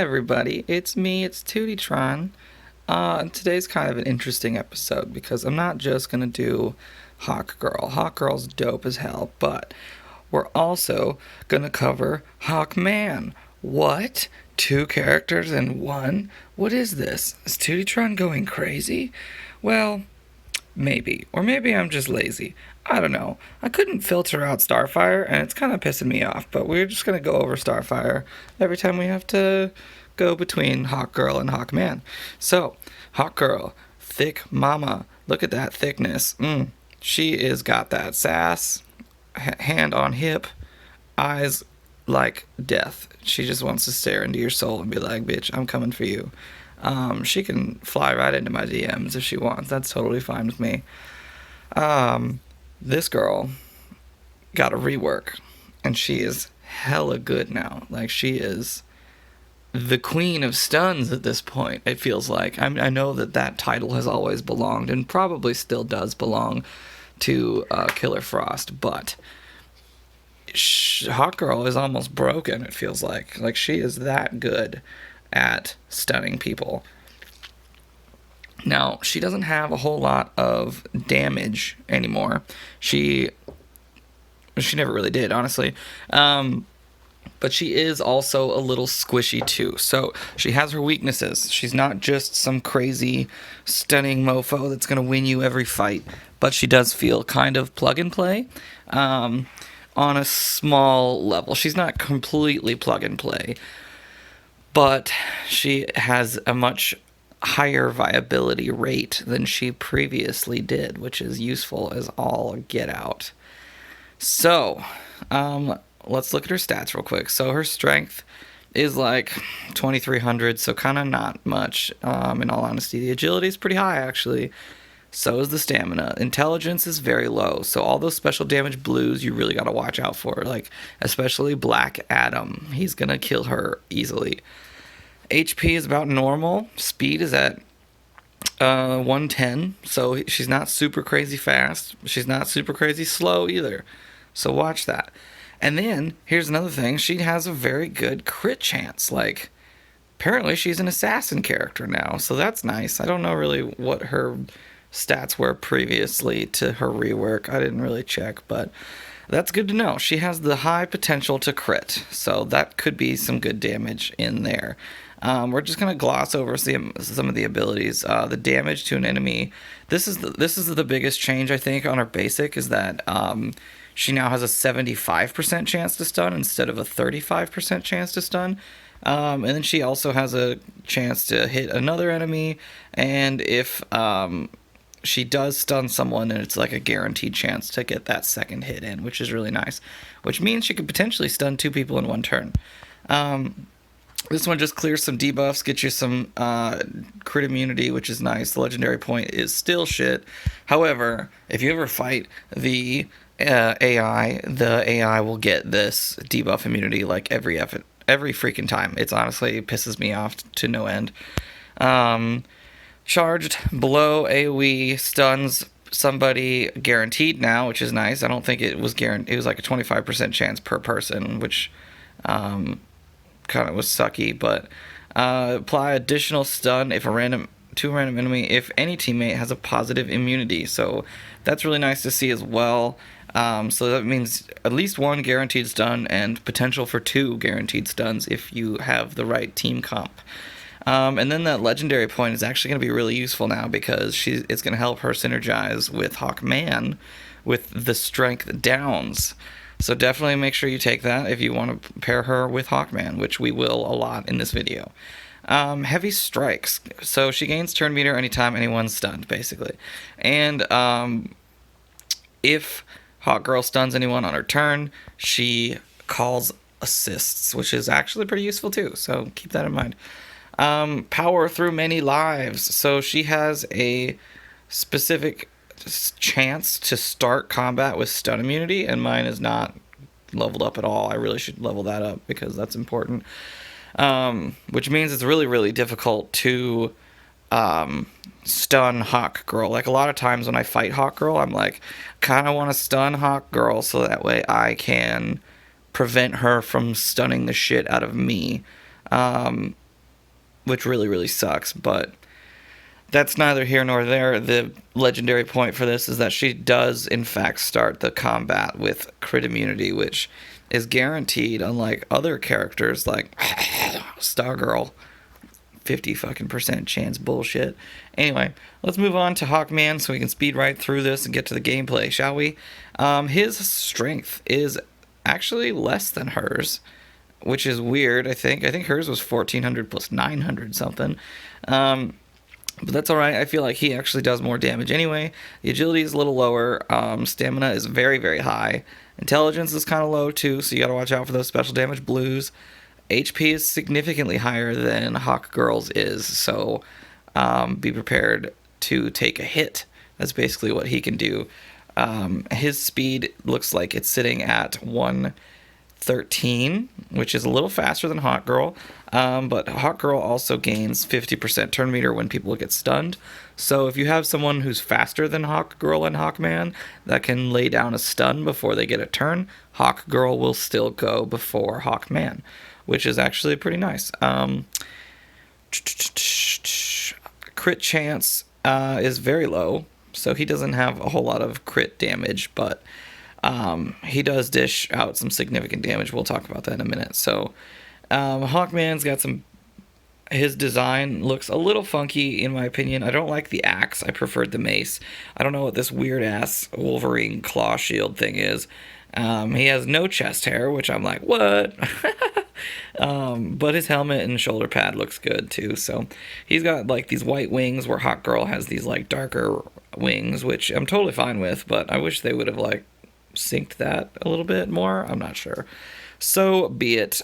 everybody. It's me, it's Tewty Tron. Today's kind of an interesting episode because I'm not just gonna do Hawkgirl. Hawkgirl's dope as hell, but we're also gonna cover Hawkman. What? Two characters in one? What is this? Is Tewty Tron going crazy? Well, maybe. Or maybe I'm just lazy. I don't know. I couldn't filter out Starfire, and it's kind of pissing me off, but we're just going to go over Starfire every time we have to go between Hawkgirl and Hawkman. So, Hawkgirl, thick mama. Look at that thickness. She is got that sass, hand on hip, eyes like death. She just wants to stare into your soul and be like, bitch, I'm coming for you. She can fly right into my DMs if she wants. That's totally fine with me. This girl got a rework, and she is hella good now. Like, she is the queen of stuns at this point, it feels like. I know that title has always belonged, and probably still does belong, to Killer Frost, but Hawkgirl is almost broken, it feels like. Like, she is that good at stunning people. Now, she doesn't have a whole lot of damage anymore. She never really did, honestly. But she is also a little squishy, too. So, she has her weaknesses. She's not just some crazy, stunning mofo that's going to win you every fight. But she does feel kind of plug-and-play on a small level. She's not completely plug-and-play. But she has a much higher viability rate than she previously did, which is useful as all get out. So, let's look at her stats real quick. So her strength is like 2,300, so kind of not much, in all honesty. The agility is pretty high, actually. So is the stamina. Intelligence is very low, so all those special damage blues you really got to watch out for, like especially Black Adam. He's gonna kill her easily. HP is about normal. Speed is at 110, so she's not super crazy fast. She's not super crazy slow either, so watch that. And then, here's another thing. She has a very good crit chance. Like, apparently she's an assassin character now, so that's nice. I don't know really what her stats were previously to her rework. I didn't really check, but that's good to know. She has the high potential to crit, so that could be some good damage in there. We're just gonna gloss over some of the abilities. The damage to an enemy. This is the biggest change, I think, on her basic, is that she now has a 75% chance to stun instead of a 35% chance to stun. And then she also has a chance to hit another enemy, and if she does stun someone, and it's like a guaranteed chance to get that second hit in, which is really nice. Which means she could potentially stun two people in one turn. This one just clears some debuffs, gets you some crit immunity, which is nice. The legendary point is still shit. However, if you ever fight the AI, the AI will get this debuff immunity like every freaking time. It's honestly, it pisses me off to no end. Charged below AoE stuns somebody guaranteed now, which is nice. I don't think it was guaranteed. It was like a 25% chance per person, which kind of was sucky. But apply additional stun if to a random enemy if any teammate has a positive immunity. So that's really nice to see as well. So that means at least one guaranteed stun and potential for two guaranteed stuns if you have the right team comp. And then that legendary point is actually going to be really useful now because it's going to help her synergize with Hawkman with the strength downs. So definitely make sure you take that if you want to pair her with Hawkman, which we will a lot in this video. Heavy strikes. So she gains turn meter anytime anyone's stunned, basically. And if Hawkgirl stuns anyone on her turn, she calls assists, which is actually pretty useful too, so keep that in mind. Power through many lives. So she has a specific chance to start combat with stun immunity, and mine is not leveled up at all. I really should level that up because that's important. Which means it's really, really difficult to stun Hawkgirl. Like, a lot of times when I fight Hawkgirl, I'm like, kind of want to stun Hawkgirl so that way I can prevent her from stunning the shit out of me. which really, really sucks, but that's neither here nor there. The legendary point for this is that she does, in fact, start the combat with crit immunity, which is guaranteed, unlike other characters like Stargirl. 50 fucking % chance bullshit. Anyway, let's move on to Hawkman so we can speed right through this and get to the gameplay, shall we? His strength is actually less than hers, which is weird, I think. I think hers was 1400 plus 900 something. But that's alright. I feel like he actually does more damage anyway. The agility is a little lower. Stamina is very, very high. Intelligence is kind of low too, so you gotta watch out for those special damage blues. HP is significantly higher than Hawkgirl's is, so be prepared to take a hit. That's basically what he can do. His speed looks like it's sitting at 113, which is a little faster than Hawkgirl, but Hawkgirl also gains 50% turn meter when people get stunned. So if you have someone who's faster than Hawkgirl and Hawkman that can lay down a stun before they get a turn, Hawkgirl will still go before Hawkman, which is actually pretty nice. Crit chance is very low, so he doesn't have a whole lot of crit damage, but he does dish out some significant damage. We'll talk about that in a minute. So Hawkman's got some... His design looks a little funky, in my opinion. I don't like the axe. I preferred the mace. I don't know what this weird-ass Wolverine claw shield thing is. He has no chest hair, which I'm like, what? But his helmet and shoulder pad looks good too. So he's got like these white wings where Hawkgirl has these like darker wings, which I'm totally fine with, but I wish they would have like synced that a little bit more. I'm not sure. So be it.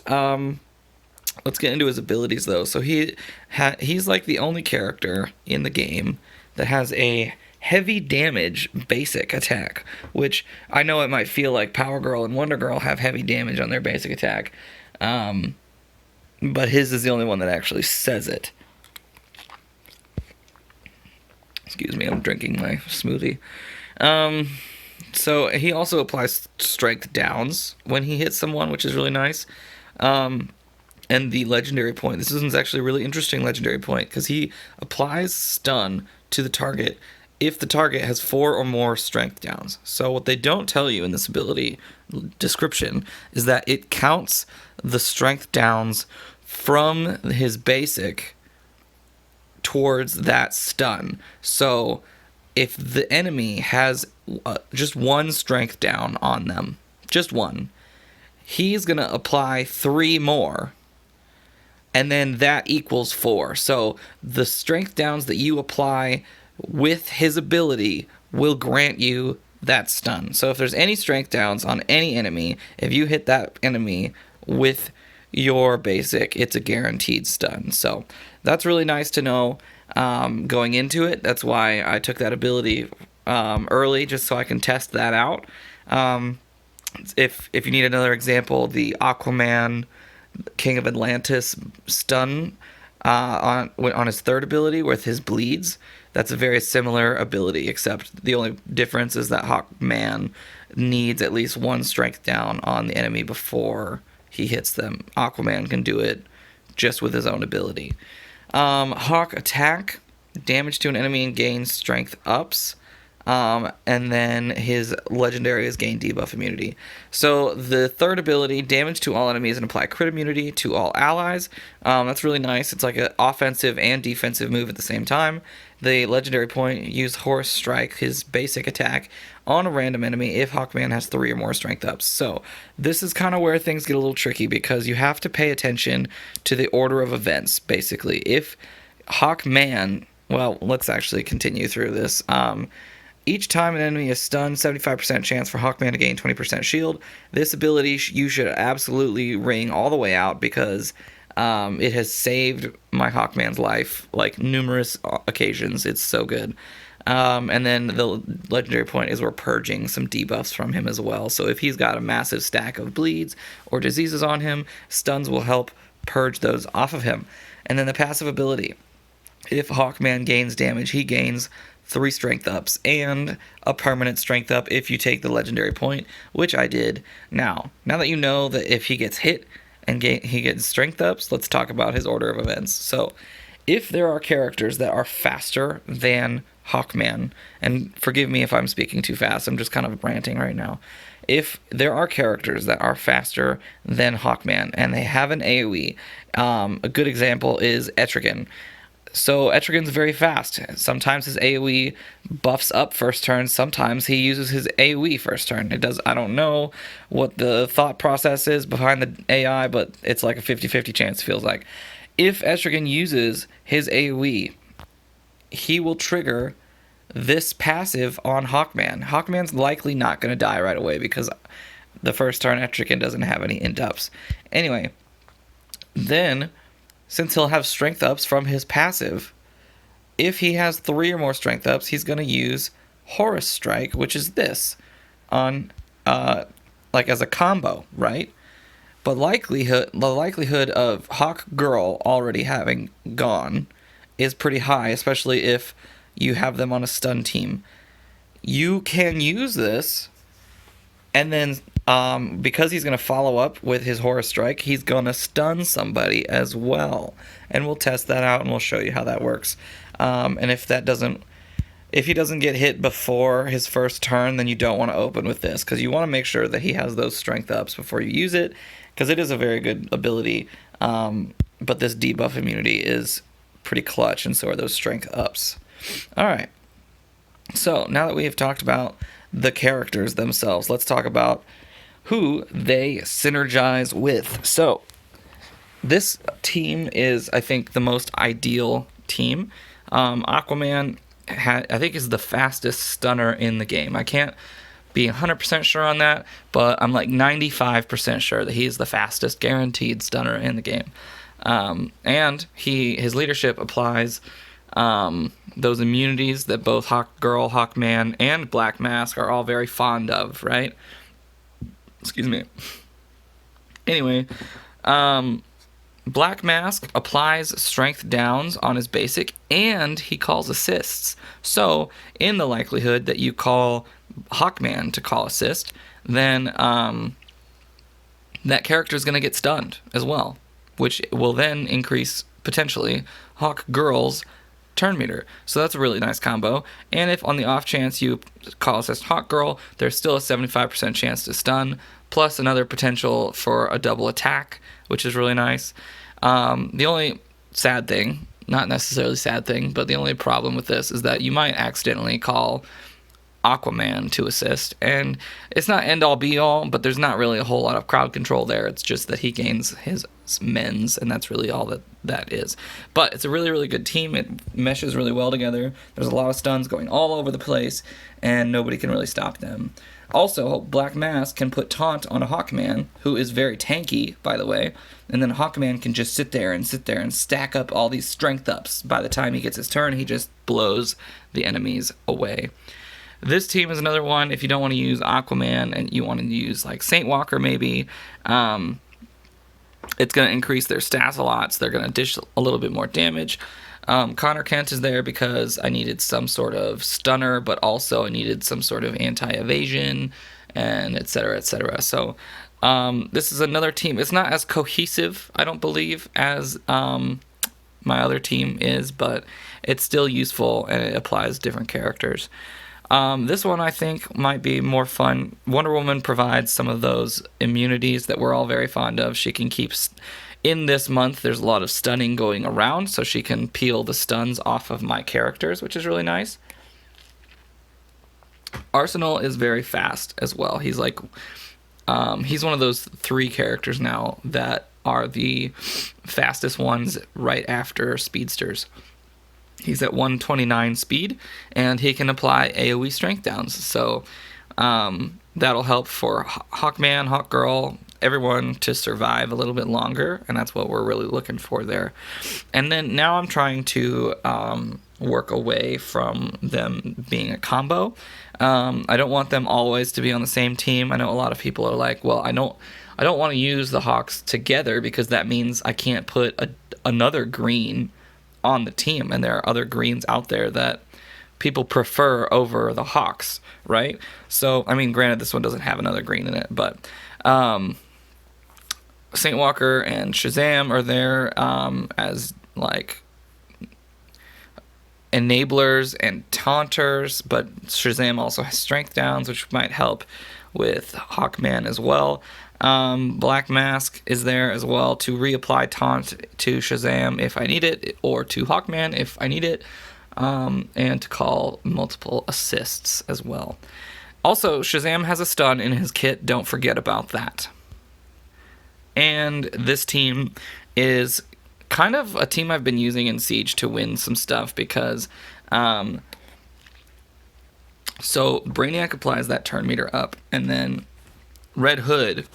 Let's get into his abilities though. So he's like the only character in the game that has a heavy damage basic attack, which I know it might feel like Power Girl and Wonder Girl have heavy damage on their basic attack, but his is the only one that actually says it. Excuse me, I'm drinking my smoothie. So he also applies strength downs when he hits someone, which is really nice. And the legendary point, this is actually a really interesting legendary point, because he applies stun to the target if the target has 4 or more strength downs. So what they don't tell you in this ability description is that it counts the strength downs from his basic towards that stun. So if the enemy has just 1 strength down on them, just 1, he's going to apply 3 more, and then that equals 4. So the strength downs that you apply with his ability will grant you that stun. So if there's any strength downs on any enemy, if you hit that enemy with your basic, it's a guaranteed stun. So that's really nice to know going into it. That's why I took that ability early, just so I can test that out. If you need another example, the Aquaman King of Atlantis stun on his third ability with his bleeds, that's a very similar ability, except the only difference is that Hawkman needs at least 1 strength down on the enemy before he hits them. Aquaman can do it just with his own ability. Hawk attack, damage to an enemy and gain strength ups. And then his legendary is gain debuff immunity. So the third ability, damage to all enemies and apply crit immunity to all allies. That's really nice. It's like an offensive and defensive move at the same time. The legendary point, use Horse Strike, his basic attack, on a random enemy if Hawkman has 3 or more strength ups. So this is kind of where things get a little tricky, because you have to pay attention to the order of events, basically. If Hawkman... Well, let's actually continue through this. Each time an enemy is stunned, 75% chance for Hawkman to gain 20% shield. This ability you should absolutely ring all the way out, because it has saved my Hawkman's life like numerous occasions. It's so good. And then the legendary point is we're purging some debuffs from him as well. So if he's got a massive stack of bleeds or diseases on him, stuns will help purge those off of him. And then the passive ability. If Hawkman gains damage, he gains 3 strength ups and a permanent strength up if you take the legendary point, which I did. Now that you know that if he gets hit and he gets strength ups, let's talk about his order of events. So, if there are characters that are faster than Hawkman, and forgive me if I'm speaking too fast, I'm just kind of ranting right now. If there are characters that are faster than Hawkman and they have an AoE, a good example is Etrigan. So Etrigan's very fast. Sometimes his AoE buffs up first turn. Sometimes he uses his AoE first turn. I don't know what the thought process is behind the AI, but it's like a 50-50 chance, feels like. If Etrigan uses his AoE, he will trigger this passive on Hawkman. Hawkman's likely not going to die right away because the first turn Etrigan doesn't have any int ups. Anyway, then, since he'll have strength ups from his passive, if he has 3 or more strength ups, he's going to use Horus Strike, which is this, on like as a combo, right? But the likelihood of Hawkgirl already having gone is pretty high, especially if you have them on a stun team. You can use this, and then because he's going to follow up with his Horus Strike, he's going to stun somebody as well. And we'll test that out, and we'll show you how that works. And if he doesn't get hit before his first turn, then you don't want to open with this, because you want to make sure that he has those strength ups before you use it, because it is a very good ability. But this debuff immunity is pretty clutch, and so are those strength ups. All right. So now that we have talked about the characters themselves, let's talk about who they synergize with. So this team is, I think, the most ideal team. Aquaman, I think, is the fastest stunner in the game. I can't be 100% sure on that, but I'm like 95% sure that he is the fastest guaranteed stunner in the game. And his leadership applies those immunities that both Hawkgirl, Hawkman, and Black Mask are all very fond of, right? Excuse me. Anyway, Black Mask applies strength downs on his basic, and he calls assists. So, in the likelihood that you call Hawkman to call assist, then that character is going to get stunned as well, which will then increase, potentially, Hawkgirl's turn meter. So that's a really nice combo. And if on the off chance you call assist Hawkgirl, there's still a 75% chance to stun, plus another potential for a double attack, which is really nice. The only sad thing, not necessarily sad thing, but the only problem with this is that you might accidentally call Aquaman to assist, and it's not end all be all, but there's not really a whole lot of crowd control there. It's just that he gains his men's, and that's really all that is. But it's a really, really good team. It meshes really well together. There's a lot of stuns going all over the place, and nobody can really stop them. Also, Black Mask can put taunt on a Hawkman, who is very tanky, by the way, and then Hawkman can just sit there and stack up all these strength ups. By the time he gets his turn, he just blows the enemies away. This team is another one, if you don't want to use Aquaman and you want to use like Saint Walker maybe, it's going to increase their stats a lot, so they're going to dish a little bit more damage. Connor Kent is there because I needed some sort of stunner, but also I needed some sort of anti-evasion, and et cetera, et cetera. So this is another team. It's not as cohesive, I don't believe, as my other team is, but it's still useful, and it applies different characters. This one I think might be more fun. Wonder Woman provides some of those immunities that we're all very fond of. She can keep... In this month, there's a lot of stunning going around, so she can peel the stuns off of my characters, which is really nice. Arsenal is very fast as well. He's like... he's one of those 3 characters now that are the fastest ones right after speedsters. He's at 129 speed, and he can apply AoE strength downs. So that'll help for Hawkman, Hawkgirl, everyone to survive a little bit longer, and that's what we're really looking for there. And then now I'm trying to work away from them being a combo. I don't want them always to be on the same team. I know a lot of people are like, well, I don't want to use the Hawks together because that means I can't put another green on the team, and there are other greens out there that people prefer over the Hawks, right? So, I mean, granted, this one doesn't have another green in it, but Saint Walker and Shazam are there as like enablers and taunters, but Shazam also has strength downs, which might help with Hawkman as well. Black Mask is there as well to reapply taunt to Shazam if I need it, or to Hawkman if I need it, and to call multiple assists as well. Also, Shazam has a stun in his kit, don't forget about that. And this team is kind of a team I've been using in Siege to win some stuff because so Brainiac applies that turn meter up, and then Red Hood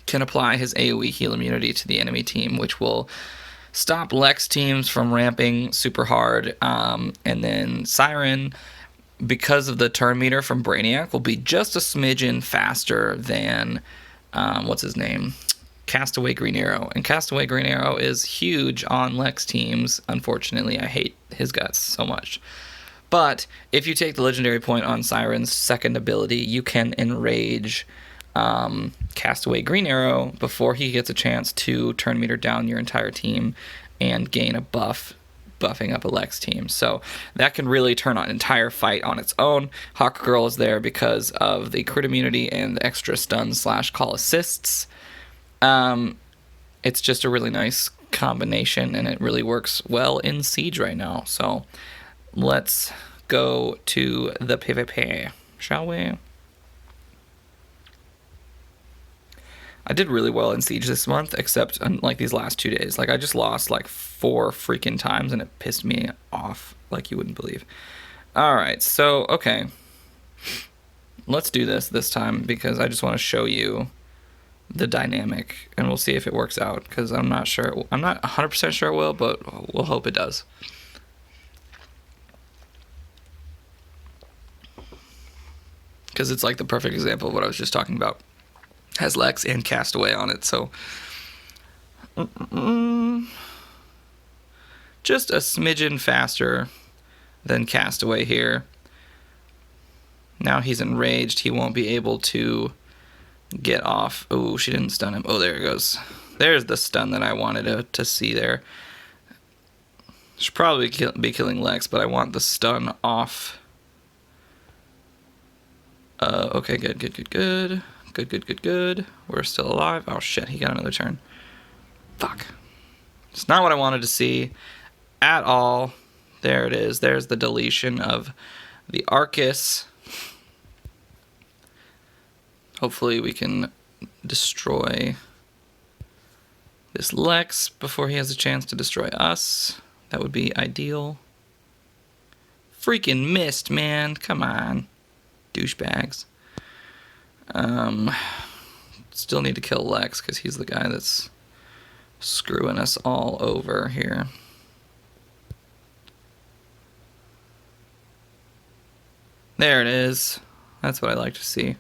can apply his AoE heal immunity to the enemy team, which will stop Lex teams from ramping super hard. And then Siren, because of the turn meter from Brainiac, will be just a smidgen faster than what's his name? Castaway Green Arrow. And Castaway Green Arrow is huge on Lex teams. Unfortunately, I hate his guts so much. But if you take the legendary point on Siren's second ability, you can enrage Castaway Green Arrow before he gets a chance to turn meter down your entire team and gain a buffing up a Lex team. So that can really turn an entire fight on its own. Hawkgirl is there because of the crit immunity and the extra stun / call assists. It's just a really nice combination, and it really works well in Siege right now. So let's go to the PvP, shall we? I did really well in Siege this month, except like these last 2 days. Like I just lost like 4 freaking times, and it pissed me off like you wouldn't believe. All right, so okay, let's do this time because I just want to show you the dynamic, and we'll see if it works out, because I'm not sure. I'm not 100% sure it will, but we'll hope it does. Because it's like the perfect example of what I was just talking about. Has Lex and Castaway on it, so just a smidgen faster than Castaway here. Now he's enraged. He won't be able to get off. Oh, she didn't stun him. Oh, there it goes. There's the stun that I wanted to see there. Should probably be killing Lex, but I want the stun off. Okay, good. Good. We're still alive. Oh, shit, he got another turn. Fuck. It's not what I wanted to see at all. There it is. There's the deletion of the Arcus. Hopefully we can destroy this Lex before he has a chance to destroy us. That would be ideal. Freaking missed, man. Come on. Douchebags. Still need to kill Lex because he's the guy that's screwing us all over here. There it is. That's what I like to see.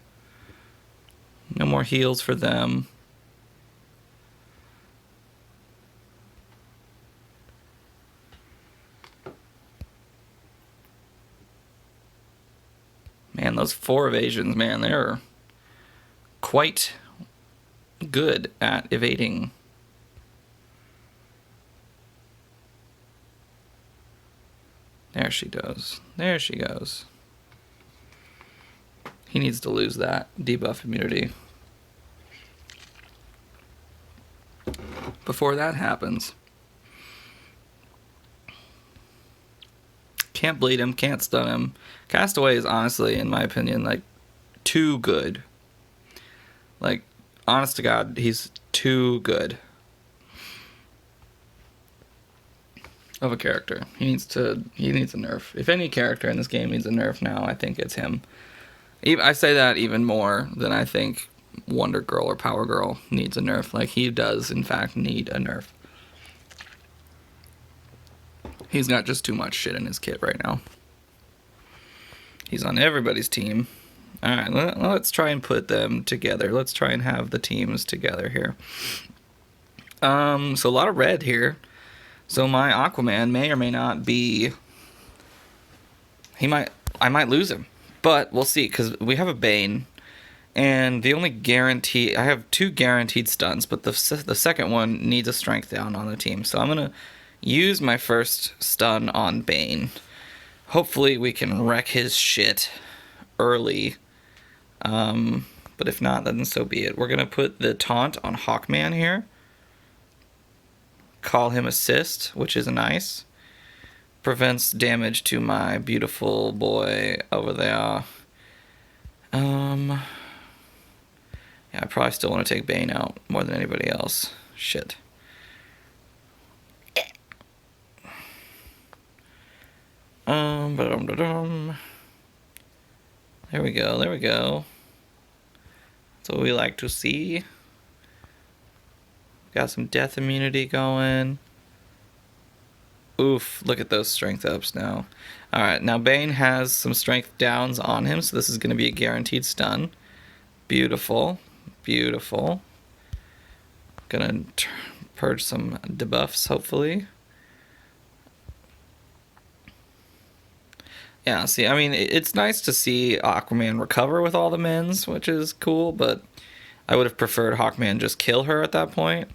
No more heals for them. Man, those 4 evasions, man, they're quite good at evading. There she goes. There she goes. He needs to lose that debuff immunity before that happens. Can't bleed him, can't stun him. Castaway is honestly, in my opinion, like, too good. Like, honest to God, he's too good of a character. He needs a nerf. If any character in this game needs a nerf now, I think it's him. I say that even more than I think Wonder Girl or Power Girl needs a nerf. Like, he does, in fact, need a nerf. He's got just too much shit in his kit right now. He's on everybody's team. Alright, let's try and put them together. Let's try and have the teams together here. So a lot of red here. So my Aquaman may or may not be... I might lose him. But we'll see, because we have a Bane, And the only guarantee, I have 2 guaranteed stuns, but the second one needs a strength down on the team. So I'm going to use my first stun on Bane. Hopefully we can wreck his shit early. But if not, then so be it. We're going to put the taunt on Hawkman here. Call him assist, which is nice. Prevents damage to my beautiful boy over there. Yeah, I probably still want to take Bane out more than anybody else. Shit. There we go, there we go. That's what we like to see. Got some death immunity going. Oof, look at those strength ups now. Alright, now Bane has some strength downs on him, so this is going to be a guaranteed stun. Beautiful. Beautiful. Gonna purge some debuffs, hopefully. Yeah, see, I mean, it's nice to see Aquaman recover with all the mins, which is cool, but I would have preferred Hawkman just kill her at that point.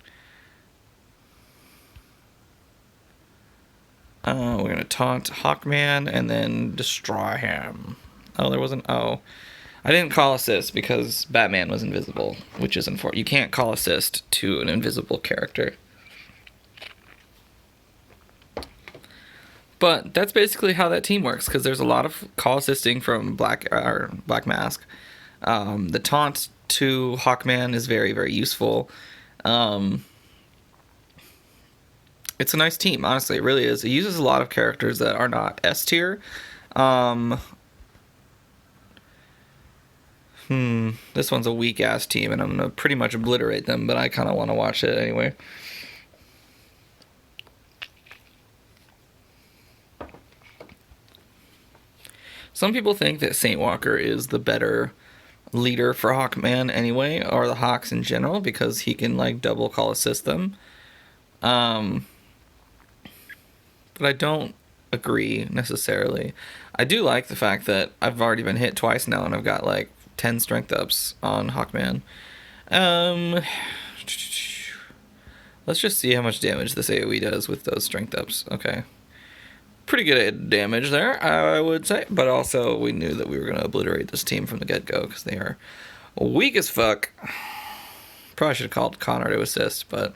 We're gonna taunt Hawkman and then destroy him. Oh, there wasn't... Oh. I didn't call assist because Batman was invisible, which is unfortunate. You can't call assist to an invisible character. But that's basically how that team works, because there's a lot of call assisting from Black Mask. The taunt to Hawkman is very, very useful. It's a nice team, honestly. It really is. It uses a lot of characters that are not S tier. This one's a weak-ass team, and I'm going to pretty much obliterate them, but I kind of want to watch it anyway. Some people think that Saint Walker is the better leader for Hawkman anyway, or the Hawks in general, because he can, like, double call assist them. But I don't agree, necessarily. I do like the fact that I've already been hit twice now, and I've got, like, 10 strength ups on Hawkman. Let's just see how much damage this AoE does with those strength ups. Okay. Pretty good damage there, I would say. But also, we knew that we were going to obliterate this team from the get-go, because they are weak as fuck. Probably should have called Connor to assist, but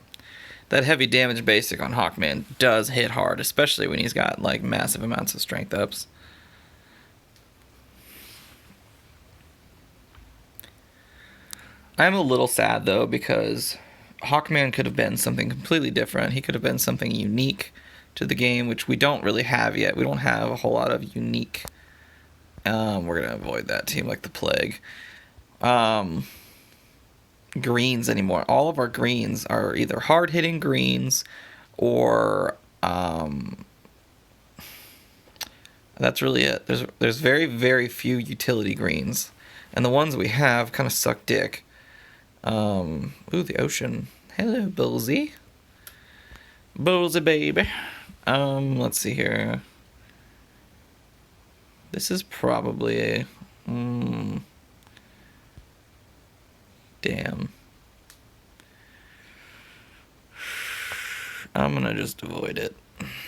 that heavy damage basic on Hawkman does hit hard, especially when he's got, like, massive amounts of strength ups. I'm a little sad, though, because Hawkman could have been something completely different. He could have been something unique to the game, which we don't really have yet. We don't have a whole lot of unique... we're going to avoid that team like the plague. Greens anymore. All of our greens are either hard-hitting greens or... that's really it. There's very, very few utility greens. And the ones we have kind of suck dick. Ooh, the ocean. Hello, Bullsy. Bullsy, baby. Let's see here. This is probably a... Damn. I'm gonna just avoid it.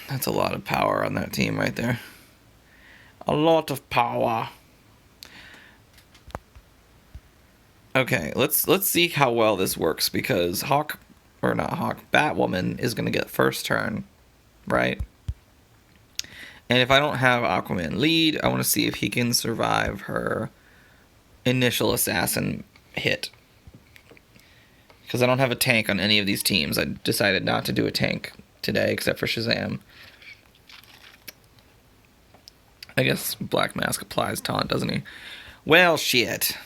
That's a lot of power on that team right there. A lot of power. Okay, let's see how well this works, because Batwoman is gonna get first turn, right? And if I don't have Aquaman lead, I want to see if he can survive her initial assassin hit. Because I don't have a tank on any of these teams. I decided not to do a tank today, except for Shazam. I guess Black Mask applies taunt, doesn't he? Well, shit.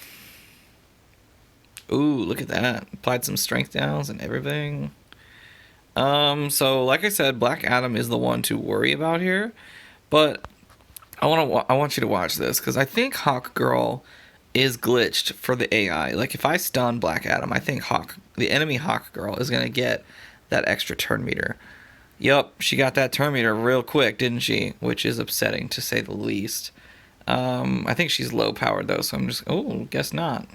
Ooh, look at that. Applied some strength downs and everything. So, like I said, Black Adam is the one to worry about here. But I want you to watch this, because I think Hawkgirl is glitched for the AI. Like, if I stun Black Adam, I think the enemy Hawkgirl is going to get that extra turn meter. Yup, she got that turn meter real quick, didn't she? Which is upsetting, to say the least. I think she's low-powered, though, so I'm just... Oh, guess not.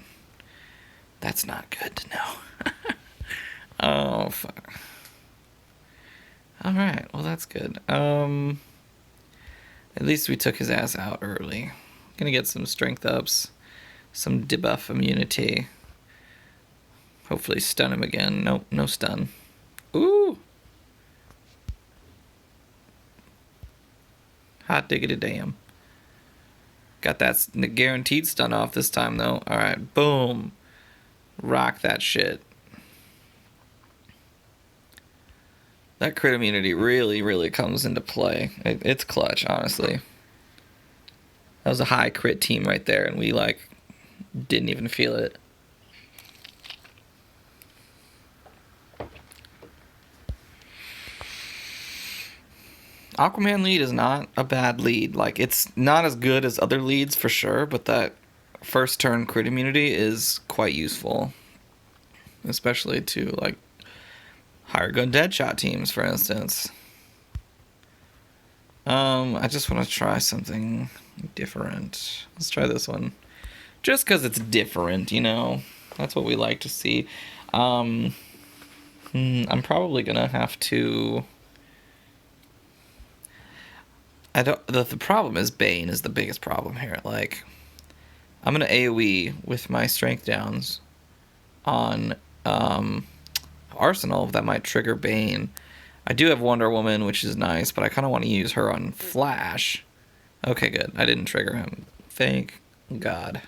That's not good to know. Oh, fuck. Alright, well, that's good. At least we took his ass out early. Gonna get some strength ups, some debuff immunity. Hopefully stun him again. Nope, no stun. Ooh! Hot diggity damn. Got that guaranteed stun off this time, though. Alright, boom. Rock that shit. That crit immunity really, really comes into play. It's clutch, honestly. That was a high crit team right there, and we, like, didn't even feel it. Aquaman lead is not a bad lead. Like, it's not as good as other leads for sure, but that first turn crit immunity is quite useful. Especially to, like, higher gun deadshot teams, for instance. I just want to try something different. Let's try this one. Just because it's different, you know? That's what we like to see. I'm probably gonna have to... The problem is Bane is the biggest problem here. Like, I'm gonna AoE with my strength downs on Arsenal. That might trigger Bane. I do have Wonder Woman, which is nice, but I kind of want to use her on Flash. Okay, good. I didn't trigger him. Thank God.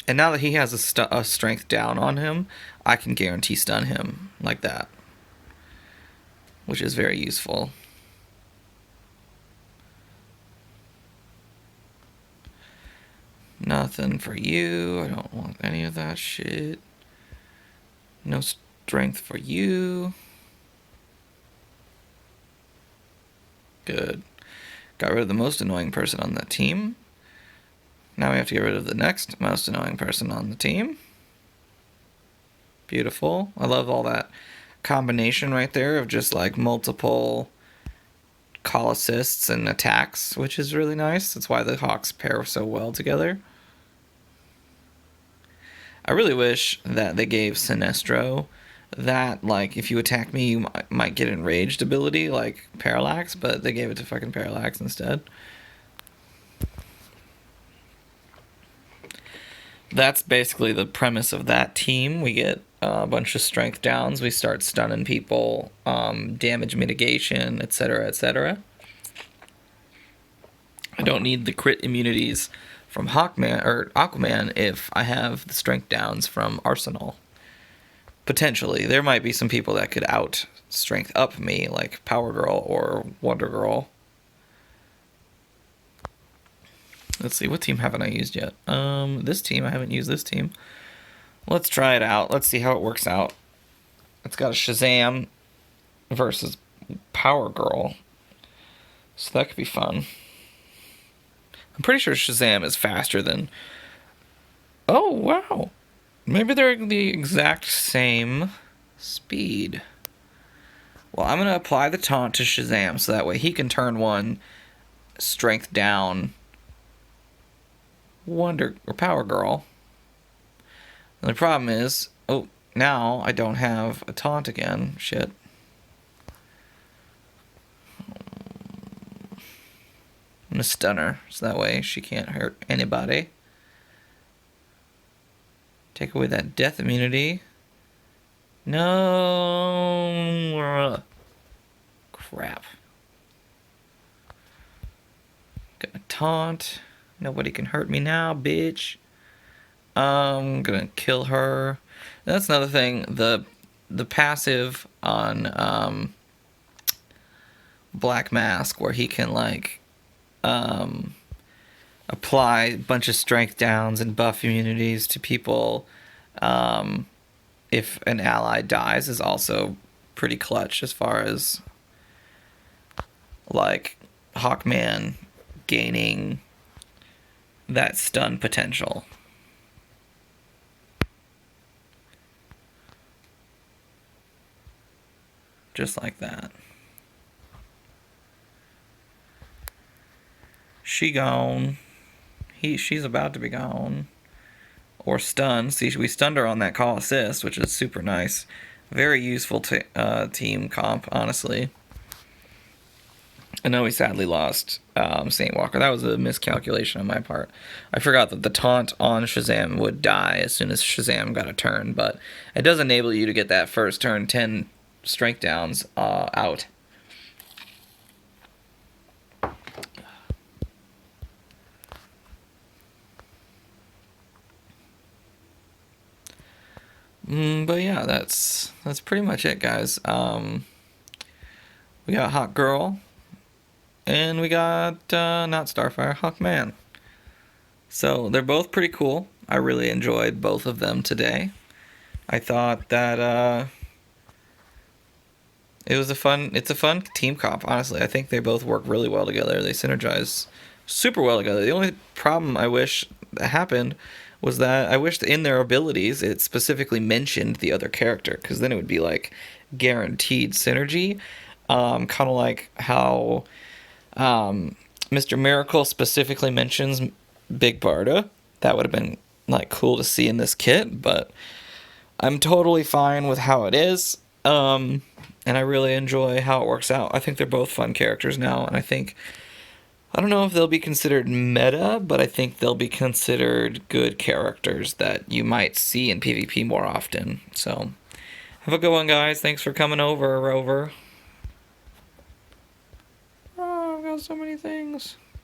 And now that he has a strength down on him, I can guarantee stun him like that, which is very useful. Nothing for you. I don't want any of that shit. No strength for you. Good. Got rid of the most annoying person on that team. Now we have to get rid of the next most annoying person on the team. Beautiful. I love all that combination right there of just like multiple call assists and attacks, which is really nice. That's why the Hawks pair so well together. I really wish that they gave Sinestro that, like, if you attack me, you might get enraged ability, like Parallax, but they gave it to fucking Parallax instead. That's basically the premise of that team. We get a bunch of strength downs. We start stunning people, damage mitigation, etc., etc. I don't need the crit immunities from Hawkman or Aquaman if I have the strength downs from Arsenal. Potentially. There might be some people that could out strength up me, like Power Girl or Wonder Girl. Let's see, what team haven't I used yet? This team, I haven't used this team. Let's try it out. Let's see how it works out. It's got a Shazam versus Power Girl. So that could be fun. I'm pretty sure Shazam is faster than... Oh, wow. Maybe they're the exact same speed. Well, I'm going to apply the taunt to Shazam so that way he can turn one strength down Wonder or Power Girl. And the problem is, oh, now I don't have a taunt again. Shit. I'm gonna stun her so that way she can't hurt anybody. Take away that death immunity. No. Crap. Gonna taunt. Nobody can hurt me now, bitch. I'm gonna kill her. And that's another thing. The passive on Black Mask, where he can like apply a bunch of strength downs and buff immunities to people if an ally dies, is also pretty clutch as far as like Hawkman gaining that stun potential. Just like that. She gone. She's about to be gone. or stun. See, we stunned her on that call assist, which is super nice. Very useful team comp, honestly. I know we sadly lost Saint Walker. That was a miscalculation on my part. I forgot that the taunt on Shazam would die as soon as Shazam got a turn, but it does enable you to get that first turn 10 strength downs out. But yeah, that's pretty much it, guys. We got Hawkgirl, and we got not Starfire, Hawkman. So they're both pretty cool. I really enjoyed both of them today. I thought that it's a fun team comp, honestly. I think they both work really well together. They synergize super well together. The only problem I wish that happened was that I wished in their abilities it specifically mentioned the other character, because then it would be like guaranteed synergy. Kind of like how Mr. Miracle specifically mentions Big Barda. That would have been like cool to see in this kit, but I'm totally fine with how it is. And I really enjoy how it works out. I think they're both fun characters now, and I don't know if they'll be considered meta, but I think they'll be considered good characters that you might see in PvP more often. So, have a good one, guys. Thanks for coming over, Rover. Oh, I've got so many things.